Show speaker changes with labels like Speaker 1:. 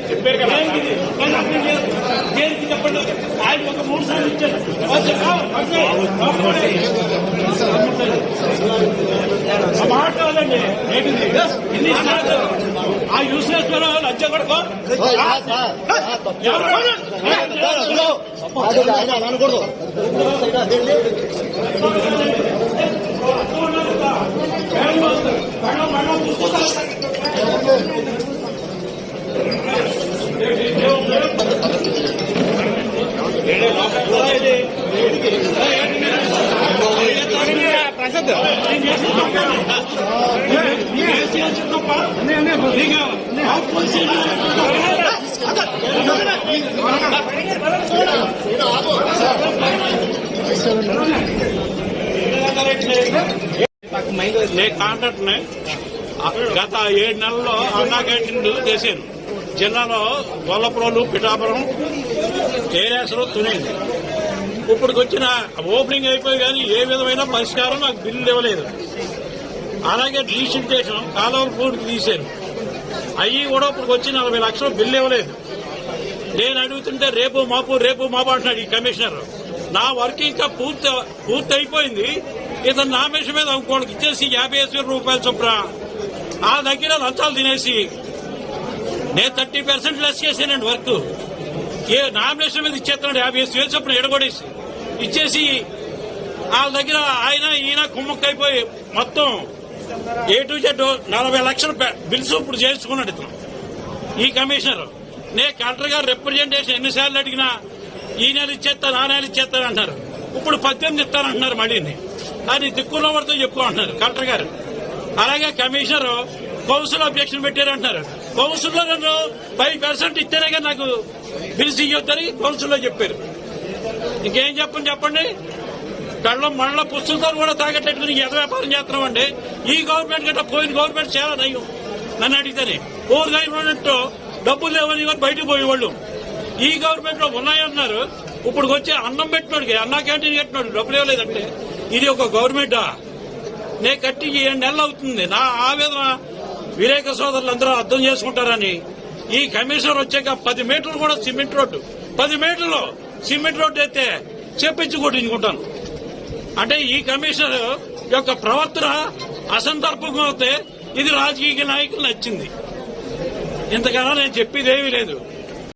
Speaker 1: చెప్పారు కదా దేనికి చెప్పండి. ఆయన ఒక 3 సార్లు ఇచ్చారు. మాట కాదండి ఎన్ని సార్లు ఆ యూస్లెస్ లంచ కొడుకో
Speaker 2: అనకూడదు.
Speaker 1: ప్రసాద్ నేను కాంట్రాక్ట్ గత 7 నెలల్లో అన్నా క్యాంటీన్లు చేశాను. జిల్లాలో గొల్లపురం, పిఠాపురం, కేరాసరం, తునింది. ఇప్పటికి వచ్చిన ఓపెనింగ్ అయిపోయి కానీ ఏ విధమైన పరిష్కారం నాకు బిల్లు ఇవ్వలేదు. అలాగే డీసిల్టేషన్ కాలువల పూర్తికి తీశారు. అవి కూడా ఇప్పుడు వచ్చి 40 లక్షలు బిల్లు ఇవ్వలేదు. నేను అడుగుతుంటే రేపు మాపు అంటున్నాడు ఈ కమిషనర్. నా వర్క్ ఇంకా పూర్తి అయిపోయింది. ఇతను నా మెష మీద ఇంకోటికి ఇచ్చేసి 50,000 రూపాయలు చొప్పున ఆ దగ్గర లంచాలు తినేసి నేను 30% లెస్ చేశానండి వర్క్. నామినేషన్ మీద ఇచ్చేస్తున్నాడు 50,000 చొప్పున ఎడగొడేసి ఇచ్చేసి వాళ్ళ దగ్గర ఆయన ఈయన కుమ్మక్కైపోయి మొత్తం A to Z 40 లక్షల బిల్స్ ఇప్పుడు చేసుకున్నాడు ఇతను ఈ కమిషనర్. నేను కలెక్టర్ గారు రిప్రజెంటేషన్ ఎన్నిసార్లు అడిగినా ఈ నెల ఇచ్చేస్తాను ఆ నెల ఇచ్చేస్తాను అంటారు. ఇప్పుడు 18 ఇస్తానంటున్నారు. మళ్ళీ అది దిక్కున్న వాడితో చెప్పుకుంటున్నారు కలెక్టర్ గారు. అలాగే కమిషనర్ కౌన్సిల్ అబ్జెక్షన్ పెట్టారంటున్నారు. కౌన్సిల్లో నన్ను 5% ఇస్తేనే కానీ నాకు బిల్స్ ఇవ్వద్దని కౌన్సిల్లో చెప్పారు. ఇంకేం చెప్పండి. కళ్ళం మళ్ళా పుస్తకాలు కూడా తాగట్టేట్టుకుని ఎద వ్యాపారం చేస్తున్నామండి. ఈ గవర్నమెంట్ కంటే పోయిన గవర్నమెంట్ చాలా నయం. నన్ను అడిగితేనే ఓవర్ గవర్నమెంట్ డబ్బులు లేవని బయటకు పోయేవాళ్ళు. ఈ గవర్నమెంట్ లో ఉన్నాయన్నారు. ఇప్పుడు వచ్చి అన్నం పెట్టినోడికి అన్నా క్యాంటీన్ కట్టినాడు డబ్బులు ఇవ్వలేదంటే ఇది ఒక గవర్నమెంటా? నేను కట్టి 7 నెలలు అవుతుంది. నా ఆవేదన వివేక సోదరులు అందరూ అర్థం చేసుకుంటారని ఈ కమిషనర్ వచ్చాక 10 మీటర్లు కూడా సిమెంట్ రోడ్డు 10 మీటర్లు సిమెంట్ రోడ్డు అయితే చెప్పించి కొట్టించుకుంటాను. అంటే ఈ కమిషనర్ యొక్క ప్రవర్తన అసందర్భంగా అయితే ఇది రాజకీయ నాయకులు నచ్చింది. ఇంతకన్నా నేను చెప్పేదేమీ లేదు.